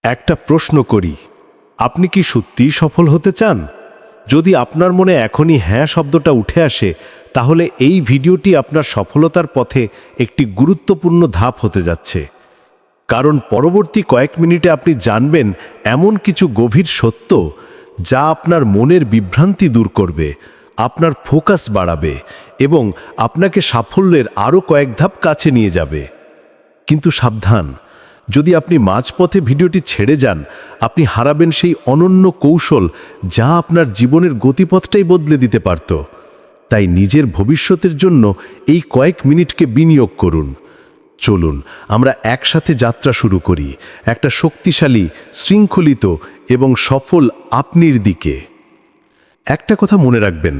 একটা প্রশ্ন করি, আপনি কি সত্যিই সফল হতে চান? যদি আপনার মনে এখনই হ্যাঁ শব্দটা উঠে আসে, তাহলে এই ভিডিওটি আপনার সফলতার পথে একটি গুরুত্বপূর্ণ ধাপ হতে যাচ্ছে। কারণ পরবর্তী কয়েক মিনিটে আপনি জানবেন এমন কিছু গভীর সত্য, যা আপনার মনের বিভ্রান্তি দূর করবে, আপনার ফোকাস বাড়াবে এবং আপনাকে সাফল্যের আরও কয়েক ধাপ কাছে নিয়ে যাবে। কিন্তু সাবধান, যদি আপনি মাঝপথে ভিডিওটি ছেড়ে যান, আপনি হারাবেন সেই অনন্য কৌশল যা আপনার জীবনের গতিপথটাই বদলে দিতে পারত। তাই নিজের ভবিষ্যতের জন্য এই কয়েক মিনিটকে বিনিয়োগ করুন। চলুন আমরা একসাথে যাত্রা শুরু করি একটা শক্তিশালী, শৃঙ্খলিত এবং সফল আপনির দিকে। একটা কথা মনে রাখবেন,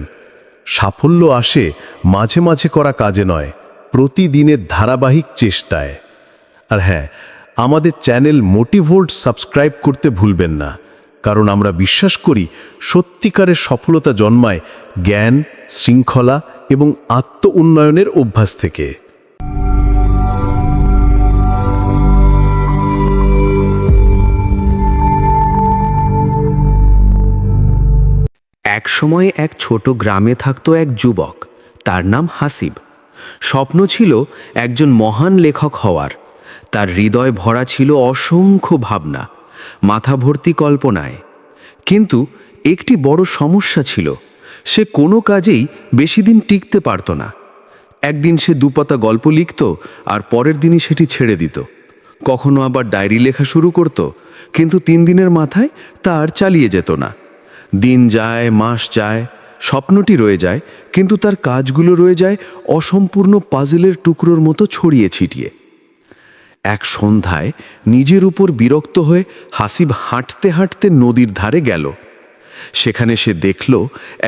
সাফল্য আসে মাঝে মাঝে করা কাজে নয়, প্রতিদিনের ধারাবাহিক চেষ্টায়। আর হ্যাঁ, আমাদের চ্যানেল মোটিভোল্ট সাবস্ক্রাইব করতে ভুলবেন না, কারণ আমরা বিশ্বাস করি সত্যিকারের সফলতা জন্মায় জ্ঞান, শৃঙ্খলা এবং আত্ম উন্নয়নের অভ্যাস থেকে। এক সময় এক ছোট গ্রামে থাকত এক যুবক, তার নাম হাসিব। স্বপ্ন ছিল একজন মহান লেখক হওয়ার। তার হৃদয় ভরা ছিল অসংখ্য ভাবনা, মাথা ভর্তি কল্পনায়। কিন্তু একটি বড় সমস্যা ছিল, সে কোনো কাজেই বেশি দিন টিকতে পারত না। একদিন সে দুপাতা গল্প লিখত আর পরের দিনই সেটি ছেড়ে দিত। কখনো আবার ডায়েরি লেখা শুরু করত, কিন্তু 3 দিনের মাথায় তা আর চালিয়ে যেত না। দিন যায়, মাস যায়, স্বপ্নটি রয়ে যায়, কিন্তু তার কাজগুলো রয়ে যায় অসম্পূর্ণ পাজলের টুকরোর মতো ছড়িয়ে ছিটিয়ে। এক সন্ধ্যায় নিজের উপর বিরক্ত হয়ে হাসিব হাঁটতে হাঁটতে নদীর ধারে গেল। সেখানে সে দেখল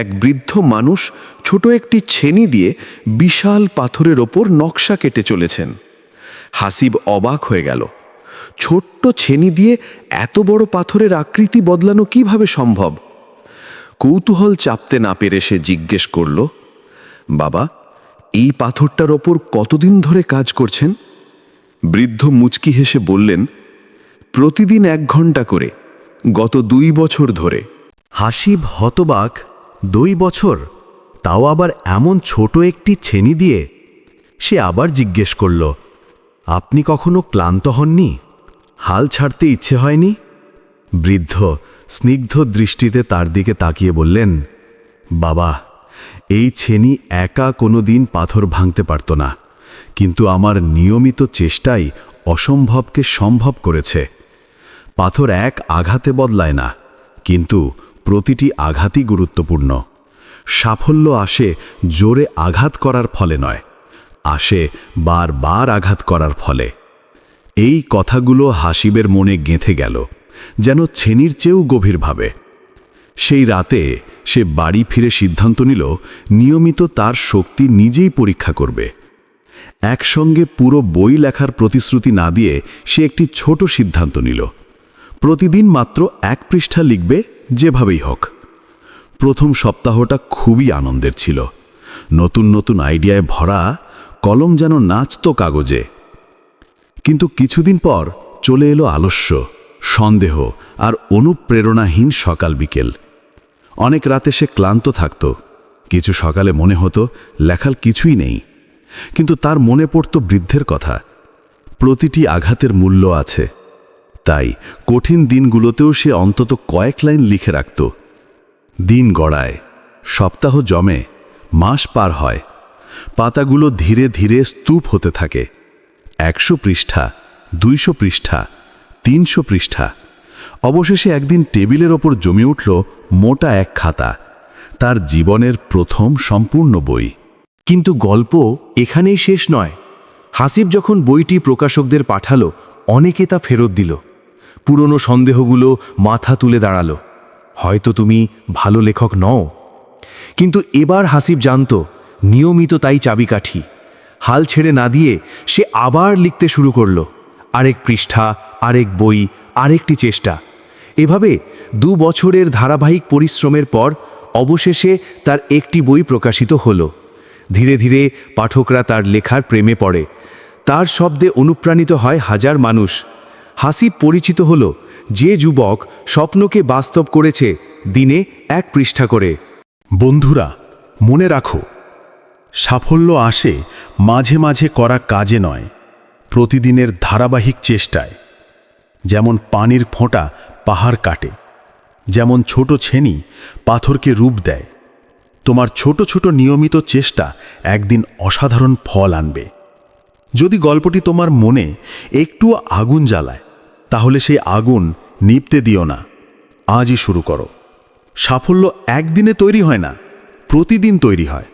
এক বৃদ্ধ মানুষ ছোট একটি ছেনি দিয়ে বিশাল পাথরের ওপর নকশা কেটে চলেছেন। হাসিব অবাক হয়ে গেল। ছোট্ট ছেনি দিয়ে এত বড় পাথরের আকৃতি বদলানো কিভাবে সম্ভব? কৌতূহল চাপতে না পেরে সে জিজ্ঞেস করল, বাবা, এই পাথরটার ওপর কতদিন ধরে কাজ করছেন? বৃদ্ধ মুচকি হেসে বললেন, প্রতিদিন 1 ঘন্টা করে, গত 2 বছর ধরে। হাসিব হতবাক। 2 বছর, তাও আবার এমন ছোট একটি ছেনি দিয়ে? সে আবার জিজ্ঞেস করল, আপনি কখনো ক্লান্ত হননি? হাল ছাড়তে ইচ্ছে হয়নি? বৃদ্ধ স্নিগ্ধ দৃষ্টিতে তার দিকে তাকিয়ে বললেন, বাবা, এই ছেনি একা কোনো দিন পাথর ভাঙতে পারত না, কিন্তু আমার নিয়মিত চেষ্টাই অসম্ভবকে সম্ভব করেছে। পাথর এক আঘাতে বদলায় না, কিন্তু প্রতিটি আঘাতই গুরুত্বপূর্ণ। সাফল্য আসে জোরে আঘাত করার ফলে নয়, আসে বারবার আঘাত করার ফলে। এই কথাগুলো হাসিবের মনে গেঁথে গেল, যেন ছেনির চেয়েও গভীরভাবে। সেই রাতে সে বাড়ি ফিরে সিদ্ধান্ত নিল নিয়মিত তার শক্তি নিজেই পরীক্ষা করবে। একসঙ্গে পুরো বই লেখার প্রতিশ্রুতি না দিয়ে সে একটি ছোট সিদ্ধান্ত নিল, প্রতিদিন মাত্র 1 পৃষ্ঠা লিখবে, যেভাবেই হোক। প্রথম সপ্তাহটা খুবই আনন্দের ছিল। নতুন নতুন আইডিয়ায় ভরা, কলম যেন নাচত কাগজে। কিন্তু কিছুদিন পর চলে এলো আলস্য, সন্দেহ আর অনুপ্রেরণাহীন সকাল বিকেল। অনেক রাতে সে ক্লান্ত থাকত, কিছু সকালে মনে হতো লেখার কিছুই নেই। কিন্তু তার মনে পড়ত বৃদ্ধের কথা, প্রতিটি আঘাতের মূল্য আছে। তাই কঠিন দিনগুলোতেও সে অন্তত কয়েক লাইন লিখে রাখত। দিন গড়ায়, সপ্তাহ জমে, মাস পার হয়। পাতাগুলো ধীরে ধীরে স্তূপ হতে থাকে। 100 পৃষ্ঠা, 200 পৃষ্ঠা, 300 পৃষ্ঠা। অবশেষে একদিন টেবিলের ওপর জমে উঠল মোটা এক খাতা, তার জীবনের প্রথম সম্পূর্ণ বই। কিন্তু গল্প এখানেই শেষ নয়। হাসিব যখন বইটি প্রকাশকদের পাঠালো, অনেকে তা ফেরত দিল। পুরনো সন্দেহগুলো মাথা তুলে দাঁড়ালো, হয়তো তুমি ভালো লেখক নও। কিন্তু এবার হাসিব জানত, নিয়মিত তাই চাবিকাঠি। হাল ছেড়ে না দিয়ে সে আবার লিখতে শুরু করলো, আরেক পৃষ্ঠা, আরেক বই, আরেকটি চেষ্টা। এভাবে 2 বছরের ধারাবাহিক পরিশ্রমের পর অবশেষে তার একটি বই প্রকাশিত হলো। ধীরে ধীরে পাঠকরা তার লেখার প্রেমে পড়ে, তার শব্দে অনুপ্রাণিত হয় হাজার মানুষ। হাসিব পরিচিত হলো যে যুবক স্বপ্নকে বাস্তব করেছে দিনে 1 পৃষ্ঠা করে। বন্ধুরা, মনে রাখো, সাফল্য আসে মাঝে মাঝে করা কাজে নয়, প্রতিদিনের ধারাবাহিক চেষ্টায়। যেমন পানির ফোঁটা পাহাড় কাটে, যেমন ছোট ছেনি পাথরকে রূপ দেয়। তোমার ছোট ছোট নিয়মিত চেষ্টা একদিন অসাধারণ ফল আনবে। যদি গল্পটি তোমার মনে একটুও আগুন জ্বালায়, তাহলে সেই আগুন নিভতে দিও না, আজই শুরু করো। সাফল্য একদিনে তৈরি হয় না, প্রতিদিন তৈরি হয়।